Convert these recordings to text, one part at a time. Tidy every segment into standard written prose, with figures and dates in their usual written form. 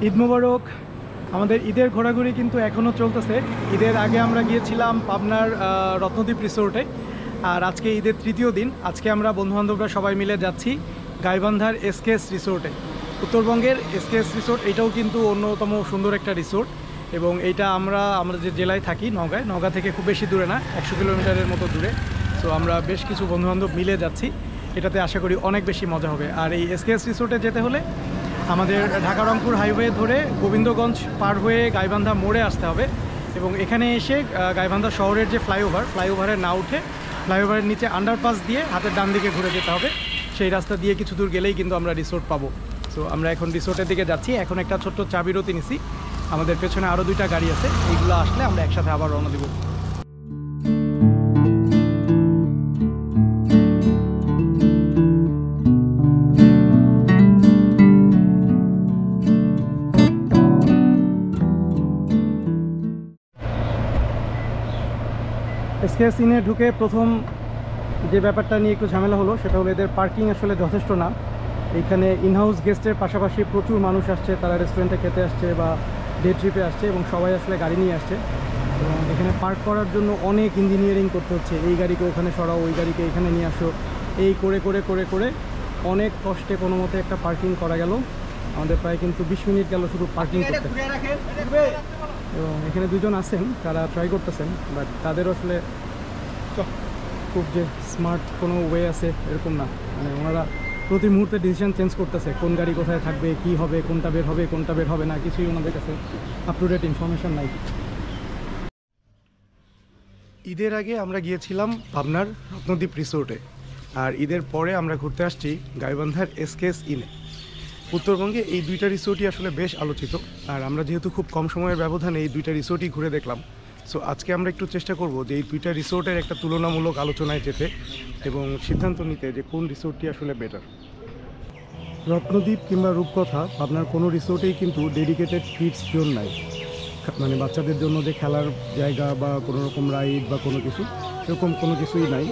ঈদ মোবারক। আমাদের ঈদের ঘোরাঘুরি কিন্তু এখনও চলতেছে। ঈদের আগে আমরা গিয়েছিলাম পাবনার রত্নদ্বীপ রিসোর্টে, আর আজকে ঈদের তৃতীয় দিন। আজকে আমরা বন্ধুবান্ধবরা সবাই মিলে যাচ্ছি গাইবান্ধার এসকেএস রিসোর্টে। উত্তরবঙ্গের এসকেএস রিসোর্ট এটাও কিন্তু অন্যতম সুন্দর একটা রিসোর্ট, এবং এইটা আমরা যে জেলায় থাকি নওগাঁ থেকে খুব বেশি দূরে না, 100 কিলোমিটারের মতো দূরে। সো আমরা বেশ কিছু বন্ধুবান্ধব মিলে যাচ্ছি, এটাতে আশা করি অনেক বেশি মজা হবে। আর এই এসকেএস রিসোর্টে যেতে হলে আমাদের ঢাকা রংপুর হাইওয়ে ধরে গোবিন্দগঞ্জ পার হয়ে গাইবান্ধা মোড়ে আসতে হবে, এবং এখানে এসে গাইবান্ধা শহরের যে ফ্লাইওভারে না উঠে ফ্লাইওভারের নিচে আন্ডারপাস দিয়ে হাতের ডান দিকে ঘুরে যেতে হবে। সেই রাস্তা দিয়ে কিছু দূর গেলেই কিন্তু আমরা রিসোর্ট পাবো। সো আমরা এখন রিসোর্টের দিকে যাচ্ছি। এখন একটা ছোট্ট চা বিরতি নিছি, আমাদের পেছনে আরও 2টা গাড়ি আছে, এইগুলো আসলে আমরা একসাথে আবার রওনা দেবো। এসকেএস ইনে ঢুকে প্রথম যে ব্যাপারটা নিয়ে একটু ঝামেলা হলো সেটা হলো এদের পার্কিং আসলে যথেষ্ট না। এইখানে ইনহাউস গেস্টের পাশাপাশি প্রচুর মানুষ আসছে, তারা রেস্টুরেন্টে খেতে আসছে বা ডে ট্রিপে আসছে, এবং সবাই আসলে গাড়ি নিয়ে আসছে। এবং এখানে পার্ক করার জন্য অনেক ইঞ্জিনিয়ারিং করতে হচ্ছে। এই গাড়িকে ওখানে সরাও, ওই গাড়িকে এখানে নিয়ে আসো, এই করে করে করে করে অনেক কষ্টে কোনো মতে একটা পার্কিং করা গেল। আমাদের প্রায় কিন্তু 20 মিনিট গেল শুধু পার্কিং করতে। এবং এখানে দুজন আছেন, তারা ট্রাই করতেছেন, বাট তাদের আসলে খুব যে স্মার্ট কোনো ওয়ে আছে এরকম না। মানে ওনারা প্রতি মুহূর্তে ডিসিশন চেঞ্জ করতেছে, কোন গাড়ি কোথায় থাকবে, কি হবে, কোনটা বের হবে, কোনটা বের হবে না, কিছুই ওনাদের কাছে আপ টু ডেট ইনফরমেশন নাই। ঈদের আগে আমরা গিয়েছিলাম পাবনার রত্নদ্বীপ রিসোর্টে, আর ঈদের পরে আমরা ঘুরতে আসছি গাইবান্ধার এসকেএস ইনে। উত্তরবঙ্গে এই 2টা রিসোর্টই আসলে বেশ আলোচিত, আর আমরা যেহেতু খুব কম সময়ের ব্যবধানে এই 2টা রিসোর্টই ঘুরে দেখলাম। সো আজকে আমরা একটু চেষ্টা করব যে এই 2টা রিসোর্টের একটা তুলনামূলক আলোচনায় যেতে এবং সিদ্ধান্ত নিতে যে কোন রিসোর্টটি আসলে বেটার। রত্নদ্বীপ কিংবা রূপকথা পাবনার কোনো রিসোর্টেই কিন্তু ডেডিকেটেড কিডস জোন নাই, মানে বাচ্চাদের জন্য যে খেলার জায়গা বা কোনো রকম রাইড বা কোনো কিছু এরকম কোনো কিছুই নাই।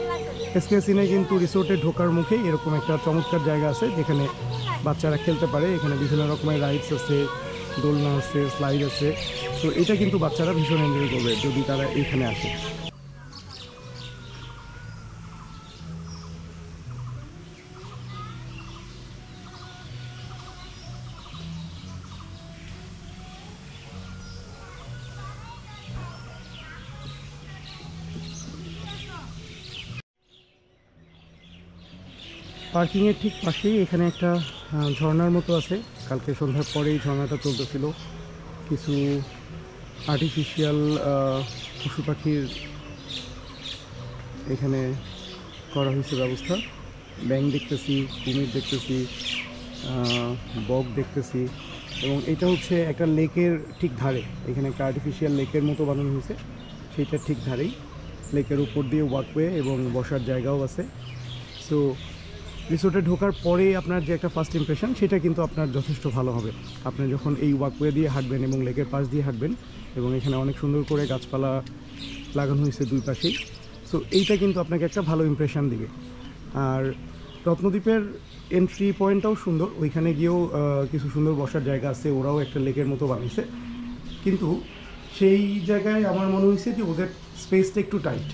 এসকেএস ইনে কিন্তু রিসোর্টে ঢোকার মুখে এরকম একটা চমৎকার জায়গা আছে যেখানে বাচ্চারা খেলতে পারে। এখানে বিভিন্ন রকমের রাইডস আছে, দোলনা আছে, স্লাইড আছে। তো এটা কিন্তু বাচ্চারা ভীষণ এনজয় করবে যদি তারা এইখানে আসে। পার্কিংয়ের ঠিক পাশেই এখানে একটা ঝর্ণার মতো আছে। কালকে সন্ধ্যার পরেই ঝর্ণাটা চলতেছিল। কিছু আর্টিফিশিয়াল পশু পাখির এখানে করা হয়েছে ব্যবস্থা। ব্যাঙ দেখতেছি, কুমির দেখতেছি, বক দেখতেছি, এবং এটা হচ্ছে একটা লেকের ঠিক ধারে। এখানে একটা আর্টিফিশিয়াল লেকের মতো বানানো হয়েছে, সেইটার ঠিক ধারেই লেকের উপর দিয়ে ওয়াকওয়ে এবং বসার জায়গাও আছে। সো রিসোর্টে ঢোকার পরেই আপনার যে একটা ফার্স্ট ইমপ্রেশন সেটা কিন্তু আপনার যথেষ্ট ভালো হবে। আপনি যখন এই ওয়াকওয়ে দিয়ে হাঁটবেন এবং লেকের পাশ দিয়ে হাঁটবেন, এবং এখানে অনেক সুন্দর করে গাছপালা লাগানো হয়েছে দুই পাশেই। সো এইটা কিন্তু আপনাকে একটা ভালো ইমপ্রেশন দিবে। আর রত্নদ্বীপের এন্ট্রি পয়েন্টটাও সুন্দর, ওইখানে গিয়েও কিছু সুন্দর বসার জায়গা আছে, ওরাও একটা লেকের মতো বানিয়েছে। কিন্তু সেই জায়গায় আমার মনে হয়েছে যে ওদের স্পেসটা একটু টাইট,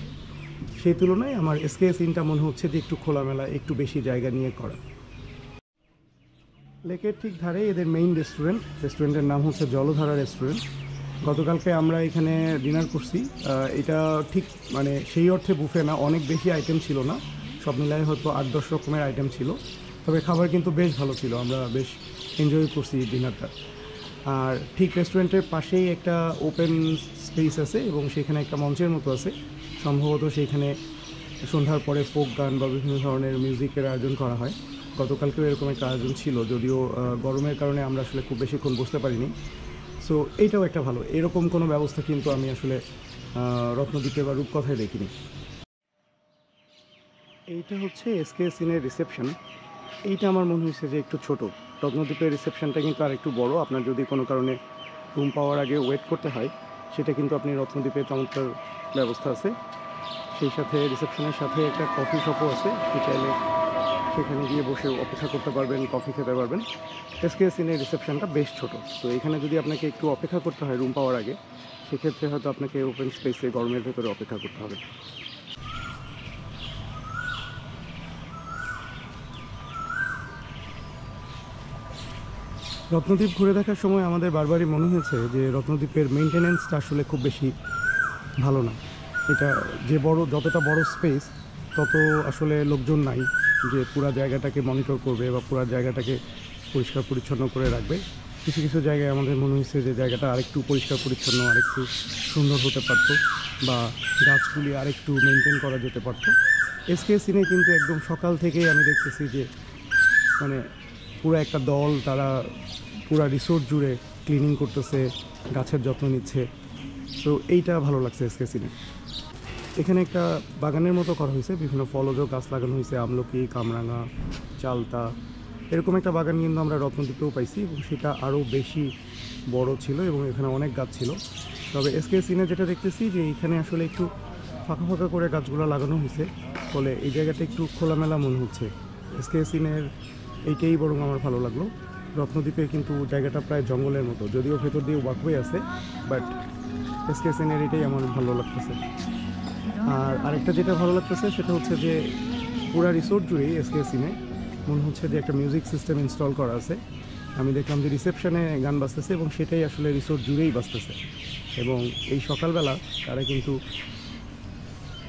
সেই তুলনায় আমার এসকেএস ইনটা মনে হচ্ছে যে একটু খোলামেলা, একটু বেশি জায়গা নিয়ে করা। লেকের ঠিক ধারে এদের মেইন রেস্টুরেন্টের নাম হচ্ছে জলধারা রেস্টুরেন্ট। গতকালকে আমরা এখানে ডিনার করছি। এটা ঠিক মানে সেই অর্থে বুফে না, অনেক বেশি আইটেম ছিল না, সব মিলায় হয়তো 8-10 রকমের আইটেম ছিল, তবে খাবার কিন্তু বেশ ভালো ছিল, আমরা বেশ এনজয় করছি ডিনারটা। আর ঠিক রেস্টুরেন্টের পাশেই একটা ওপেন স্পেস আছে, এবং সেখানে একটা মঞ্চের মতো আছে। সম্ভবত সেইখানে সন্ধ্যার পরে ফোক গান বা বিভিন্ন ধরনের মিউজিকের আয়োজন করা হয়। গতকালকেও এরকম একটা আয়োজন ছিল, যদিও গরমের কারণে আমরা আসলে খুব বেশিক্ষণ বসতে পারিনি। সো এইটাও একটা ভালো, এরকম কোনো ব্যবস্থা কিন্তু আমি আসলে রত্নদ্বীপে বা রূপকথায় দেখিনি। এইটা হচ্ছে এসকেএস ইনের রিসেপশন। এইটা আমার মনে হয়েছে যে একটু ছোট। রত্নদ্বীপের রিসেপশনটা কিন্তু আর একটু বড়। আপনার যদি কোনো কারণে রুম পাওয়ার আগে ওয়েট করতে হয়, সেটা কিন্তু আপনি রত্নদ্বীপে চমৎকার ব্যবস্থা আছে। সেই সাথে রিসেপশনের সাথে একটা কফি শপও আছে, আপনি চাইলে সেখানে গিয়ে বসে অপেক্ষা করতে পারবেন, কফি খেতে পারবেন। এসকেএস ইনের রিসেপশনটা বেশ ছোট, তো এখানে যদি আপনাকে একটু অপেক্ষা করতে হয় রুম পাওয়ার আগে, সেক্ষেত্রে হয়তো আপনাকে ওপেন স্পেসে গরমের ভেতরে অপেক্ষা করতে হবে। রত্নদ্বীপ ঘুরে দেখার সময় আমাদের বারবারই মনে হয়েছে যে রত্নদ্বীপের মেনটেনেন্সটা আসলে খুব বেশি ভালো না। এটা যে যতটা বড় স্পেস তত আসলে লোকজন নাই যে পুরো জায়গাটাকে মনিটর করবে বা পুরো জায়গাটাকে পরিষ্কার পরিচ্ছন্ন করে রাখবে। কিছু কিছু জায়গায় আমাদের মনে হয়েছে যে জায়গাটা আরেকটু পরিষ্কার পরিচ্ছন্ন, আরেকটু সুন্দর হতে পারতো, বা গাছগুলি আরেকটু মেনটেন করা যেতে পারতো। এসকেএস ইনে কিন্তু একদম সকাল থেকেই আমি দেখতেছি যে মানে পুরো একটা দল, তারা পুরা রিসোর্ট জুড়ে ক্লিনিং করতেছে, গাছের যত্ন নিচ্ছে। সো এইটা ভালো লাগছে এসকেএস ইনে। এখানে একটা বাগানের মতো করা হয়েছে, বিভিন্ন ফলজ গাছ লাগানো হয়েছে, আমলকি, কামরাঙা, চালতা, এরকম একটা বাগান কিন্তু আমরা রত্নদ্বীপেও পাইছি, এবং সেটা আরও বেশি বড় ছিল এবং এখানে অনেক গাছ ছিল। তবে এসকেএস ইনে যেটা দেখতেছি যে এইখানে আসলে একটু ফাঁকা ফাঁকা করে গাছগুলো লাগানো হয়েছে, ফলে এই জায়গাটা একটু খোলামেলা মনে হচ্ছে। এসকেএস ইনের এইটাই বরং আমার ভালো লাগলো। রত্নদ্বীপে কিন্তু জায়গাটা প্রায় জঙ্গলের মতো, যদিও ভেতর দিয়ে ওয়াকওয়ে আছে, বাট এসকেএস ইনের এটাই আমার ভালো লাগতেছে। আর আরেকটা যেটা ভালো লাগতেছে সেটা হচ্ছে যে পুরা রিসোর্ট জুড়েই এসকেএস ইনে মনে হচ্ছে যে একটা মিউজিক সিস্টেম ইনস্টল করা আছে। আমি দেখলাম যে রিসেপশনে গান বাজতেছে এবং সেটাই আসলে রিসোর্ট জুড়েই বাজতেছে, এবং এই সকালবেলা তারা কিন্তু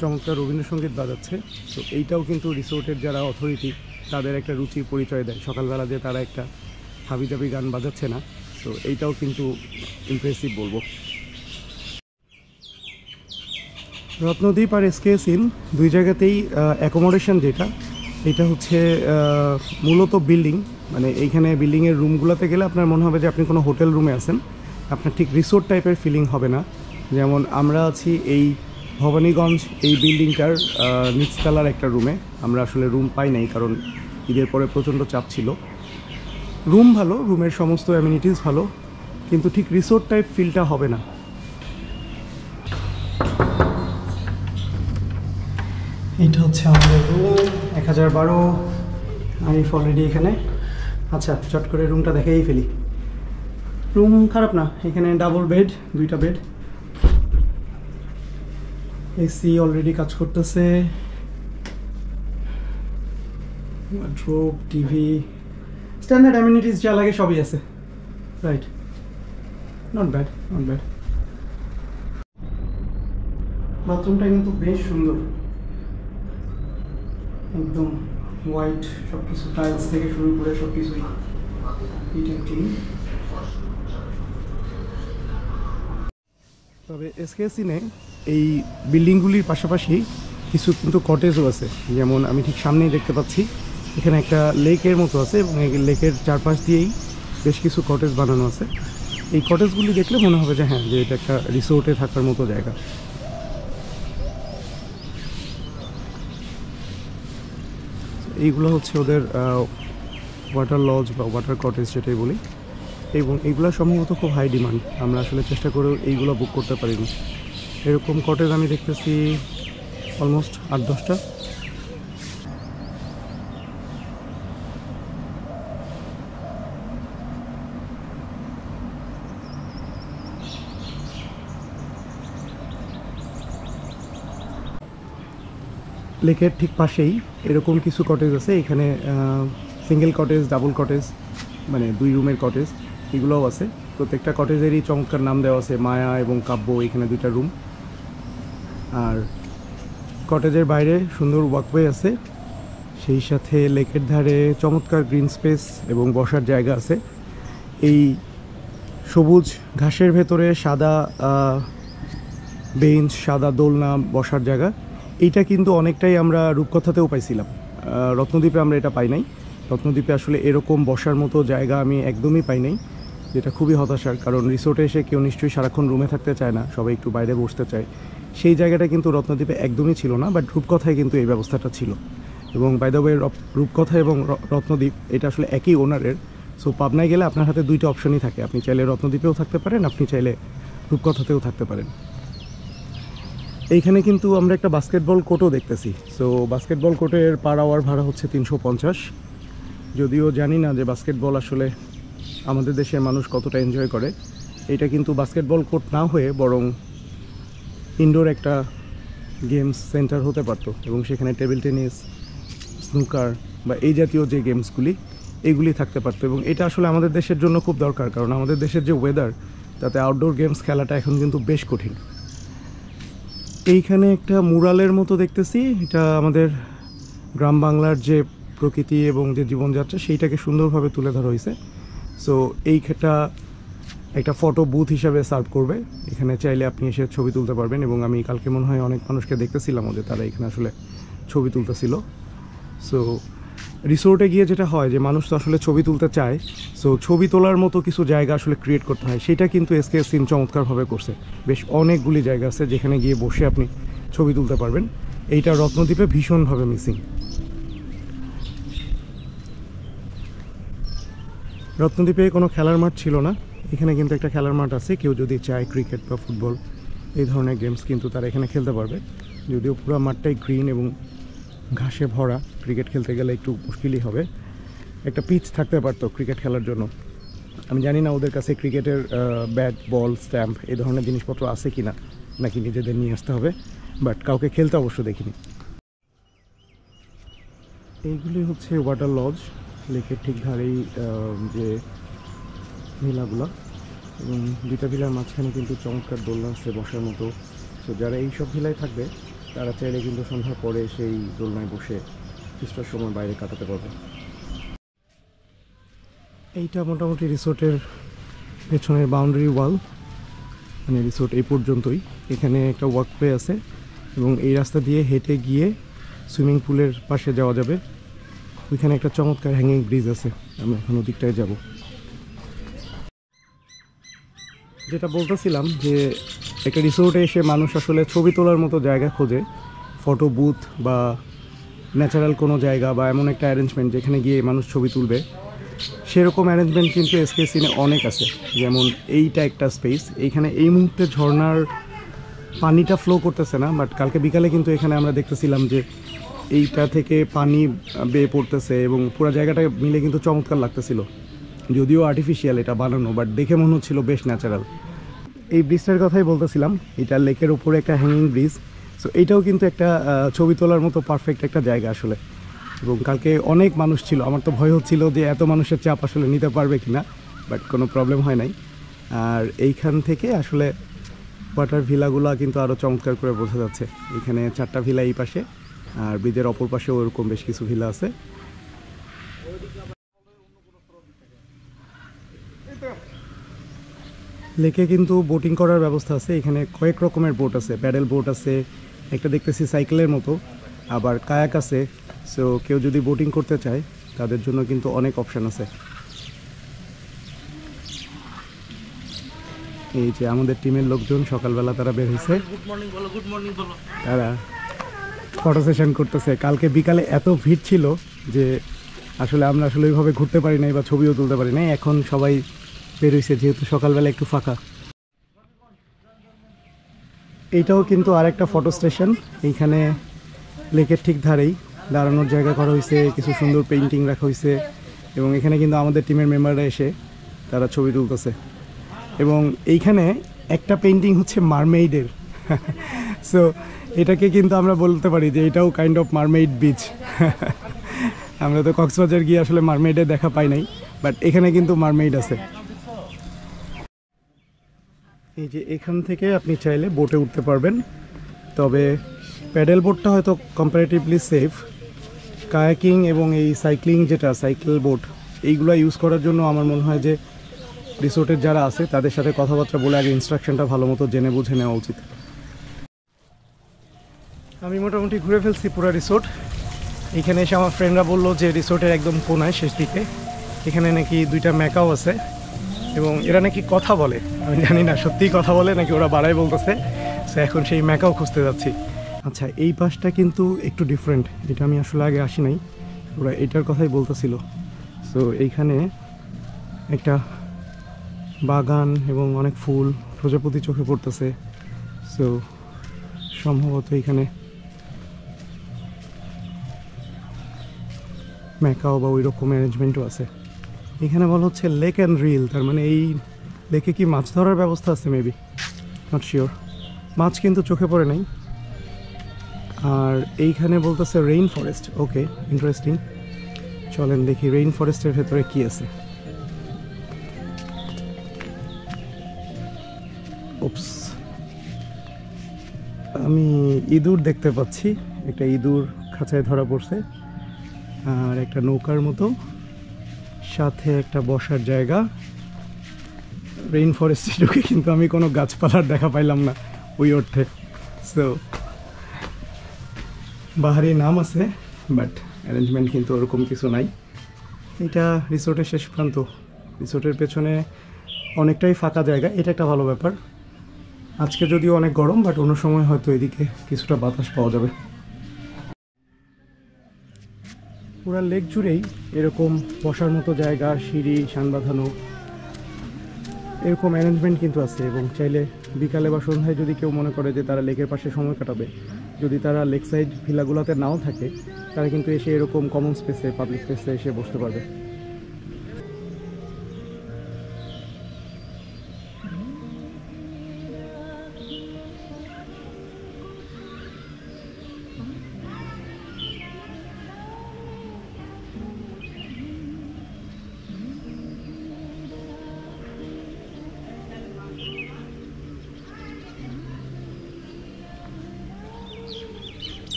চমৎকার রবীন্দ্রসঙ্গীত বাজাচ্ছে। তো এইটাও কিন্তু রিসোর্টের যারা অথরিটি তাদের একটা রুচির পরিচয় দেয়, সকালবেলা যে তারা একটা হাবিজাবি গান বাজাচ্ছে না। তো এইটাও কিন্তু ইমপ্রেসিভ বলবো। রত্নদ্বীপ আর এসকেএস ইন দুই জায়গাতেই অ্যাকোমোডেশন যেটা, এটা হচ্ছে মূলত বিল্ডিং, মানে এইখানে বিল্ডিংয়ের রুমগুলোতে গেলে আপনার মনে হবে যে আপনি কোনো হোটেল রুমে আছেন, আপনার ঠিক রিসোর্ট টাইপের ফিলিং হবে না। যেমন আমরা আছি এই ভবানীগঞ্জ এই বিল্ডিংটার নিচতলার একটা রুমে, আমরা আসলে রুম পাই নাই কারণ ঈদের পরে প্রচণ্ড চাপ ছিল। রুম ভালো, রুমের সমস্ত অ্যামিনিটিস ভালো, কিন্তু ঠিক রিসোর্ট টাইপ ফিলটা হবে না। এইটা হচ্ছে আমাদের রুম 1012। আরিফ অলরেডি এখানে। আচ্ছা, চট করে রুমটা দেখেই ফেলি। রুম খারাপ না, এখানে ডাবল বেড, দুইটা বেড, এসি অলরেডি কাজ করতেছে, ওয়ার্ড্রোব, টিভি, স্ট্যান্ডার্ড অ্যামিনিটিস যা লাগে সবই আছে। Right, not bad, not bad. বাথরুমটা কিন্তু বেশ সুন্দর, একদম হোয়াইট, সব কিছু টাইলস থেকে শুরু করে সব কিছুই নিট অ্যান্ড ক্লিন। তবে এসকেএস ইনে এই বিল্ডিংগুলির পাশাপাশি কিছু কিন্তু কটেজও আছে, যেমন আমি ঠিক সামনেই দেখতে পাচ্ছি এখানে একটা লেকের মতো আছে, এবং এই লেকের চারপাশ দিয়েই বেশ কিছু কটেজ বানানো আছে। এই কটেজগুলি দেখলে মনে হবে যে হ্যাঁ, যে এটা একটা রিসোর্টে থাকার মতো জায়গা। এইগুলো হচ্ছে ওদের ওয়াটার লজ বা ওয়াটার কটেজ যেটাই বলি, এবং এইগুলো সম্ভবত খুব হাই ডিমান্ড। আমরা আসলে চেষ্টা করেও এইগুলো বুক করতে পারিনি। এরকম কটেজ আমি দেখতেছি অলমোস্ট 8-10টা। লেকের ঠিক পাশেই এরকম কিছু কটেজ আছে। এখানে সিঙ্গেল কটেজ, ডাবল কটেজ, মানে 2 রুমের কটেজ, এগুলোও আছে। প্রত্যেকটা কটেজেরই চমৎকার নাম দেওয়া আছে, মায়া এবং কাব্য, এখানে 2টা রুম। আর কটেজের বাইরে সুন্দর ওয়াকওয়ে আছে, সেই সাথে লেকের ধারে চমৎকার গ্রিন স্পেস এবং বসার জায়গা আছে। এই সবুজ ঘাসের ভেতরে সাদা বেঞ্চ, সাদা দোলনা, বসার জায়গা, এইটা কিন্তু অনেকটাই আমরা রূপকথাতেও পাইছিলাম। রত্নদ্বীপে আমরা এটা পাই নাই। রত্নদ্বীপে আসলে এরকম বসার মতো জায়গা আমি একদমই পাই নাই, যেটা খুবই হতাশার। কারণ রিসোর্টে এসে কেউ নিশ্চয়ই সারাক্ষণ রুমে থাকতে চায় না, সবাই একটু বাইরে বসতে চায়। সেই জায়গাটা কিন্তু রত্নদ্বীপে একদমই ছিল না, বাট রূপকথায় কিন্তু এই ব্যবস্থাটা ছিল। এবং বাই দ্য ওয়ে, রূপকথা এবং রত্নদ্বীপ এটা আসলে একই ওনারের। সো পাবনায় গেলে আপনার হাতে 2টা অপশনই থাকে, আপনি চাইলে রত্নদ্বীপেও থাকতে পারেন, আপনি চাইলে রূপকথাতেও থাকতে পারেন। এইখানে কিন্তু আমরা একটা বাস্কেটবল কোর্টও দেখতেছি। সো বাস্কেটবল কোর্টের পার আওয়ার ভাড়া হচ্ছে 350। যদিও জানি না যে বাস্কেটবল আসলে আমাদের দেশের মানুষ কতটা এনজয় করে। এটা কিন্তু বাস্কেটবল কোর্ট না হয়ে বরং ইনডোর একটা গেমস সেন্টার হতে পারতো, এবং সেখানে টেবিল টেনিস, স্নুকার বা এই জাতীয় যে গেমসগুলি এগুলি থাকতে পারতো। এবং এটা আসলে আমাদের দেশের জন্য খুব দরকার, কারণ আমাদের দেশের যে ওয়েদার, তাতে আউটডোর গেমস খেলাটা এখন কিন্তু বেশ কঠিন। এইখানে একটা মুরালের মতো দেখতেছি, এটা আমাদের গ্রাম বাংলার যে প্রকৃতি এবং যে জীবনযাত্রা সেইটাকে সুন্দরভাবে তুলে ধরা হয়েছে। সো এইটা একটা ফটো বুথ হিসাবে সার্ভ করবে। এখানে চাইলে আপনি এসে ছবি তুলতে পারবেন, এবং আমি কালকে মনে হয় অনেক মানুষকে দেখতেছিলাম যে তারা এখানে আসলে ছবি তুলতেছিল। সো রিসোর্টে গিয়ে যেটা হয় যে মানুষ তো আসলে ছবি তুলতে চায়, সো ছবি তোলার মতো কিছু জায়গা আসলে ক্রিয়েট করতে হয়। সেটা কিন্তু এসকেএস সিন চমৎকারভাবে করছে। বেশ অনেকগুলি জায়গা আছে যেখানে গিয়ে বসে আপনি ছবি তুলতে পারবেন। এইটা রত্নদ্বীপে ভীষণভাবে মিসিং। রত্নদ্বীপে কোনো খেলার মাঠ ছিল না, এখানে কিন্তু একটা খেলার মাঠ আছে। কেউ যদি চায় ক্রিকেট বা ফুটবল এই ধরনের গেমস কিন্তু তারা এখানে খেলতে পারবে। যদিও পুরো মাঠটাই গ্রিন এবং ঘাসে ভরা, ক্রিকেট খেলতে গেলে একটু মুশকিলই হবে। একটা পিচ থাকতে পারতো ক্রিকেট খেলার জন্য। আমি জানি না ওদের কাছে ক্রিকেটের ব্যাট, বল, স্ট্যাম্প এই ধরনের জিনিসপত্র আছে কি না, নাকি নিজেদের নিয়ে আসতে হবে, বাট কাউকে খেলতে অবশ্য দেখিনি। এইগুলি হচ্ছে ওয়াটার লজ, লেকের ঠিক ধারেই যে ভিলাগুলো, এবং দুইটা ভিলার মাঝখানে কিন্তু চমৎকার দোলনা আছে বসার মতো। তো যারা এইসব ভিলায় থাকবে তারা চাইলে কিন্তু সন্ধ্যার পরে সেই দোলনায় বসে কিছুটা সময় বাইরে কাটাতে পারবে। এইটা মোটামুটি রিসোর্টের পেছনের বাউন্ডারি ওয়াল, মানে রিসোর্ট এই পর্যন্তই। এখানে একটা ওয়াকওয়ে আছে, এবং এই রাস্তা দিয়ে হেঁটে গিয়ে সুইমিং পুলের পাশে যাওয়া যাবে। ওইখানে একটা চমৎকার হ্যাঙ্গিং ব্রিজ আছে, আমরা এখন ওদিকটায় যাব। যেটা বলতেছিলাম যে একটা রিসোর্টে এসে মানুষ আসলে ছবি তোলার মতো জায়গা খোঁজে, ফটো বুথ বা ন্যাচারাল কোনো জায়গা বা এমন একটা অ্যারেঞ্জমেন্ট যেখানে গিয়ে মানুষ ছবি তুলবে। সেরকম অ্যারেঞ্জমেন্ট কিন্তু এসকেএস সিনে অনেক আছে। যেমন এইটা একটা স্পেস, এইখানে এই মুহূর্তে ঝর্নার পানিটা ফ্লো করতেছে না, বাট কালকে বিকালে কিন্তু এখানে আমরা দেখতেছিলাম যে এইটা থেকে পানি বেয়ে পড়তেছে, এবং পুরো জায়গাটা মিলে কিন্তু চমৎকার লাগতেছিল। যদিও আর্টিফিশিয়াল এটা বানানো, বাট দেখে মনে হচ্ছিল বেশ ন্যাচারাল। এই ব্রিজটার কথাই বলতেছিলাম, এটা লেকের উপরে একটা হ্যাঙ্গিং ব্রিজ। সো এইটাও কিন্তু একটা ছবি তোলার মতো পারফেক্ট একটা জায়গা আসলে। এবং কালকে অনেক মানুষ ছিল, আমার তো ভয় হচ্ছিল যে এত মানুষের চাপ আসলে নিতে পারবে কি না, বাট কোনো প্রবলেম হয় নাই। আর এইখান থেকে আসলে ওয়াটার ভিলাগুলো কিন্তু আরও চমৎকার করে বোঝা যাচ্ছে। এখানে 4টা ভিলা এই পাশে, আর ব্রিজের অপর পাশেও ওরকম বেশ কিছু ভিলা আছে। লেকে কিন্তু বোটিং করার ব্যবস্থা আছে, এখানে কয়েক রকমের বোট আছে। প্যাডেল বোট আছে, একটা দেখতেছি সাইকেলের মতো, আবার কায়াক আছে। সো কেউ যদি বোটিং করতে চায় তাদের জন্য কিন্তু অনেক অপশান আছে। এই যে আমাদের টিমের লোকজন সকালবেলা তারা বের হয়েছে, তারা ফটো সেশন করতেছে। কালকে বিকালে এত ভিড় ছিল যে আসলে আমরা আসলে ওইভাবে ঘুরতে পারি নাই বা ছবিও তুলতে পারি নাই। এখন সবাই বের হয়েছে যেহেতু সকালবেলা একটু ফাঁকা। এইটাও কিন্তু আরেকটা ফটো স্টেশন, এইখানে লেকের ঠিক ধারেই দাঁড়ানোর জায়গা করা হয়েছে, কিছু সুন্দর পেইন্টিং রাখা হয়েছে, এবং এখানে কিন্তু আমাদের টিমের মেম্বাররা এসে তারা ছবি তুলতেছে। এবং এইখানে একটা পেইন্টিং হচ্ছে মারমেইডের। সো এটাকে কিন্তু আমরা বলতে পারি যে এটাও কাইন্ড অফ মারমেইড বিচ। আমরা তো কক্সবাজার গিয়ে আসলে মারমেইডের দেখা পাই নাই, বাট এখানে কিন্তু মারমেইড আছে। এই যে এখান থেকে আপনি চাইলে বোটে উঠতে পারবেন, তবে প্যাডেল বোটটা হয়তো কম্পারেটিভলি সেফ। কায়াকিং এবং এই সাইক্লিং, যেটা সাইকেল বোট, এইগুলো ইউজ করার জন্য আমার মনে হয় যে রিসোর্টের যারা আছে তাদের সাথে কথাবার্তা বলে আগে ইনস্ট্রাকশনটা ভালো মতো জেনে বুঝে নেওয়া উচিত। আমি মোটামুটি ঘুরে ফেলছি পুরো রিসোর্ট। এখানে এসে আমার ফ্রেন্ডরা বললো যে রিসোর্টের একদম কোনায় শেষ দিকে এখানে নাকি 2টা ম্যাকাও আছে, এবং এরা নাকি কথা বলে। আমি জানি না সত্যিই কথা বলে নাকি ওরা বাড়াই বলতেছে। সো এখন সেই ম্যাকাও খুঁজতে যাচ্ছি। আচ্ছা, এই পাশটা কিন্তু একটু ডিফারেন্ট, এটা আমি আসলে আগে আসি নাই, ওরা এটার কথাই বলতেছিল। সো এইখানে একটা বাগান এবং অনেক ফুল, প্রজাপতি চোখে পড়তেছে। সো সম্ভবত এখানে ম্যাকাও বা ওই রকম অ্যারেঞ্জমেন্টও আছে। এখানে বলা হচ্ছে লেক অ্যান্ড রিল, তার মানে এই লেকে কি মাছ ধরার ব্যবস্থা আছে মেবি, নট শিওর। মাছ কিন্তু চোখে পড়ে নাই। আর এইখানে বলতেছে রেইন ফরেস্ট, ওকে ইন্টারেস্টিং। চলেন দেখি রেইন ফরেস্টের ভেতরে কি আছে। ওপস, আমি ইঁদুর দেখতে পাচ্ছি, একটা ইঁদুর খাঁচায় ধরা পড়ছে, আর একটা নৌকার মতো, সাথে একটা বসার জায়গা। রেইন ফরেস্টে ঢুকে কিন্তু আমি কোনো গাছপালার দেখা পাইলাম না ওই অর্থে। সো বাহারি নাম আছে, বাট অ্যারেঞ্জমেন্ট কিন্তু ওরকম কিছু নাই। এটা রিসোর্টের শেষ প্রান্ত, রিসোর্টের পেছনে অনেকটাই ফাঁকা জায়গা, এটা একটা ভালো ব্যাপার। আজকে যদিও অনেক গরম, বাট অন্য সময় হয়তো এদিকে কিছুটা বাতাস পাওয়া যাবে। পুরা লেক জুড়েই এরকম বসার মতো জায়গা, সিঁড়ি, সান বাঁধানো, এরকম অ্যারেঞ্জমেন্ট কিন্তু আছে। এবং চাইলে বিকালে বা সন্ধ্যায় যদি কেউ মনে করে যে তারা লেকের পাশে সময় কাটাবে, যদি তারা লেক সাইড ভিলাগুলোতে নাও থাকে, তারা কিন্তু এসে এরকম কমন স্পেসে, পাবলিক স্পেসে এসে বসতে পারবে।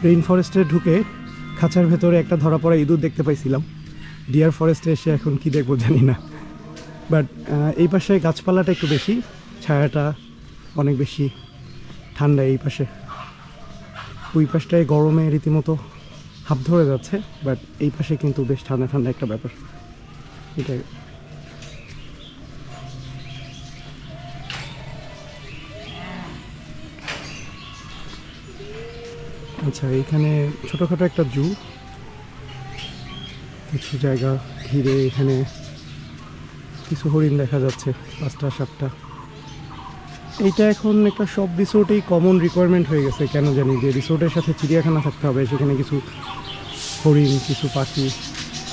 রেইন ফরেস্টে ঢুকে খাঁচার ভেতরে একটা ধরা পড়া ইঁদুর দেখতে পাইছিলাম। ডিয়ার ফরেস্টে এসে এখন কি দেখবো জানি না, বাট এই পাশে গাছপালাটা একটু বেশি, ছায়াটা অনেক বেশি, ঠান্ডা এই পাশে। ওই পাশটায় গরমে রীতিমতো হাঁপ ধরে যাচ্ছে, বাট এই পাশে কিন্তু বেশ ঠান্ডা ঠান্ডা একটা ব্যাপার। এটাই আচ্ছা, এইখানে ছোটোখাটো একটা জু, কিছু জায়গা ঘিরে এখানে কিছু হরিণ দেখা যাচ্ছে, 5টা 7টা। এইটা এখন একটা সব রিসোর্টেই কমন রিকোয়ারমেন্ট হয়ে গেছে, কেন জানি, যে রিসোর্টের সাথে চিড়িয়াখানা থাকতে হবে, সেখানে কিছু হরিণ, কিছু পাখি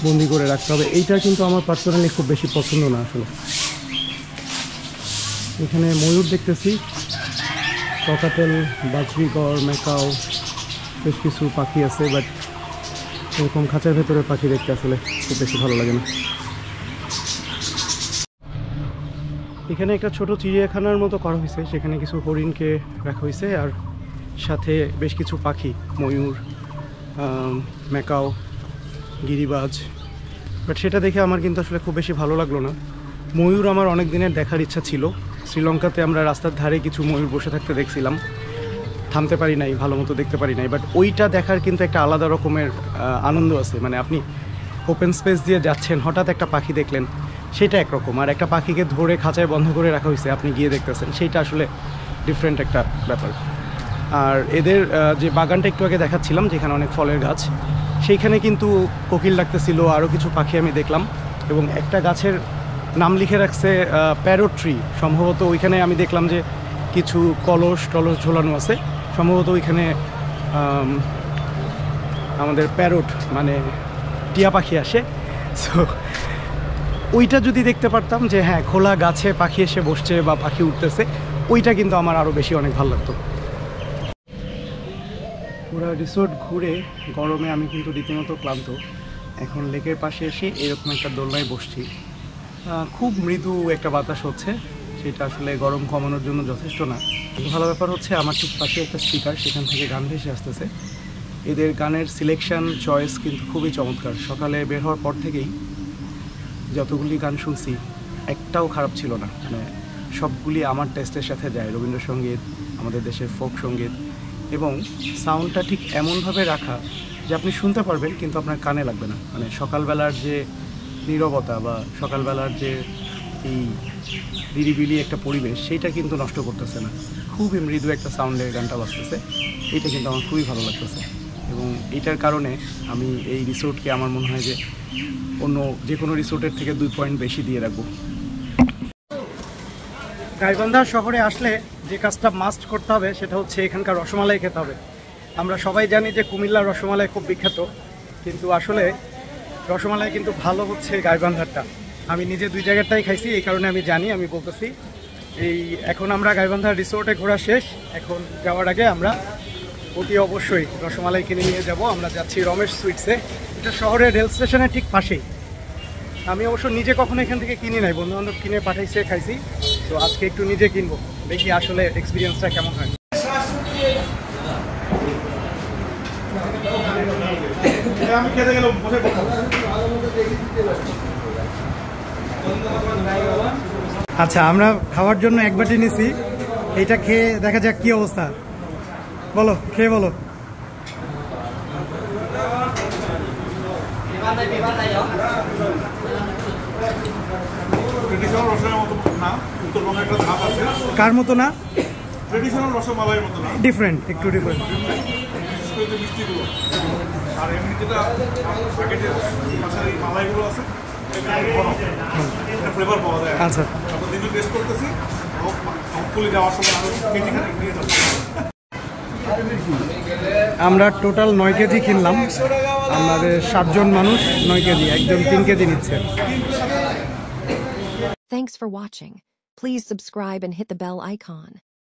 বন্দি করে রাখতে হবে। এইটা কিন্তু আমার পার্সোনালি খুব বেশি পছন্দ না আসলে। এখানে ময়ূর দেখতেছি, ককাটেল, বাজরিগড়, ম্যাকাও, বেশ কিছু পাখি আছে, বাট এরকম খাঁচার ভেতরে পাখি দেখতে আসলে খুব বেশি ভালো লাগে না। এখানে একটা ছোট চিড়িয়াখানার মতো করা হয়েছে, সেখানে কিছু হরিণকে রাখা হয়েছে, আর সাথে বেশ কিছু পাখি, ময়ূর, ম্যাকাও, গিরিবাজ। বাট সেটা দেখে আমার কিন্তু আসলে খুব বেশি ভালো লাগলো না। ময়ূর আমার অনেক দিনের দেখার ইচ্ছা ছিল। শ্রীলঙ্কাতে আমরা রাস্তার ধারে কিছু ময়ূর বসে থাকতে দেখছিলাম, থামতে পারি নাই, ভালো মতো দেখতে পারি নাই। বাট ওইটা দেখার কিন্তু একটা আলাদা রকমের আনন্দ আছে। মানে আপনি ওপেন স্পেস দিয়ে যাচ্ছেন, হঠাৎ একটা পাখি দেখলেন, সেটা একরকম। আর একটা পাখিকে ধরে খাঁচায় বন্ধ করে রাখা হয়েছে, আপনি গিয়ে দেখতেছেন, সেইটা আসলে ডিফারেন্ট একটা ব্যাপার। আর এদের যে বাগানটা একটু আগে দেখাচ্ছিলাম, যেখানে অনেক ফলের গাছ, সেইখানে কিন্তু কোকিল ডাকতেছিল, আরও কিছু পাখি আমি দেখলাম। এবং একটা গাছের নাম লিখে রাখছে প্যারট ট্রি, সম্ভবত ওইখানে আমি দেখলাম যে কিছু কলস টলস ঝোলানো আছে, সম্ভবত ওইখানে আমাদের প্যারট মানে টিয়া পাখি আসে। সো ওইটা যদি দেখতে পারতাম যে হ্যাঁ, খোলা গাছে পাখি এসে বসছে বা পাখি উঠতেছে, ওইটা কিন্তু আমার আরও বেশি অনেক ভালো লাগতো। পুরো রিসোর্ট ঘুরে গরমে আমি কিন্তু রীতিমতো ক্লান্ত। এখন লেকের পাশে এসে এরকম একটা দোলনায় বসছি, খুব মৃদু একটা বাতাস হচ্ছে, সেটা আসলে গরম কমানোর জন্য যথেষ্ট না। ভালো ব্যাপার হচ্ছে আমার ঠিক পাশে একটা স্পিকার, সেখান থেকে গান ভেসে আসতেছে। এদের গানের সিলেকশন চয়েস কিন্তু খুবই চমৎকার। সকালে বের হওয়ার পর থেকেই যতগুলি গান শুনছি, একটাও খারাপ ছিল না। মানে সবগুলি আমার টেস্টের সাথে যায়। রবীন্দ্রসঙ্গীত, আমাদের দেশের ফোক সঙ্গীত, এবং সাউন্ডটা ঠিক এমনভাবে রাখা যে আপনি শুনতে পারবেন কিন্তু আপনার কানে লাগবে না। মানে সকালবেলার যে নীরবতা বা সকালবেলার যে এই নিরিবিলি একটা পরিবেশ, সেইটা কিন্তু নষ্ট করতেছে না। খুবই মৃদু একটা সাউন্ডে গানটা বাজতেছে, এইটা কিন্তু আমার খুবই ভালো লাগতেছে। এবং এইটার কারণে আমি এই রিসোর্টকে আমার মনে হয় যে অন্য যে কোনো রিসোর্টের থেকে 2 পয়েন্ট বেশি দিয়ে রাখবো। গাইবান্ধা শহরে আসলে যে কাজটা মাস্ট করতে হবে সেটা হচ্ছে এখানকার রসমালাই খেতে হবে। আমরা সবাই জানি যে কুমিল্লার রসমালাই খুব বিখ্যাত, কিন্তু আসলে রসমালাই কিন্তু ভালো হচ্ছে গাইবান্ধারটা। আমি নিজে 2 জায়গাটাই খাইছি, এই কারণে আমি জানি, আমি বলতেছি। এখন আমরা গাইবান্ধার রিসোর্টে ঘোরা শেষ। এখন যাওয়ার আগে আমরা অতি অবশ্যই রসমালাই কিনে নিয়ে যাব। আমরা যাচ্ছি রমেশ সুইটসে, এটা শহরের রেল স্টেশনের ঠিক পাশেই। আমি অবশ্য নিজে কখনো এখান থেকে কিনি নাই, বন্ধুবান্ধব কিনে পাঠাইছে, খাইছি। তো আজকে একটু নিজে কিনবো, দেখি আসলে এক্সপিরিয়েন্সটা কেমন হয়। আচ্ছা, আমরা খাওয়ার জন্য এক বাটি নিছি, এইটা খেয়ে দেখা যাক কি অবস্থা। বলো, খেয়ে বলো। ট্রেডিশনাল রসমালাইয়ের মতো না, উত্তরবঙ্গে একটা ধাপ আছে। কার মতো না? ট্রেডিশনাল রসমালাইয়ের মতো না, ডিফারেন্ট, একটু ডিফারেন্ট। বিশেষ করে যে মিষ্টিগুলো আর এমনি যেটা প্যাকেটের পাশের এই মালাইগুলো আছে, এটা ফ্লেভার পাওয়া যায়। আচ্ছা, আমরা দিদি টেস্ট করতেছি, হোপফুলি যাওয়ার সময় আরো কেজি খানিক নিয়ে যাবো। আমরা টোটাল 9 কেজি কিনলাম। আমাদের 7 জন মানুষ, 9 কেজি, একজন 3 কেজি নিচ্ছে। Thanks for watching. Please subscribe and hit the bell icon.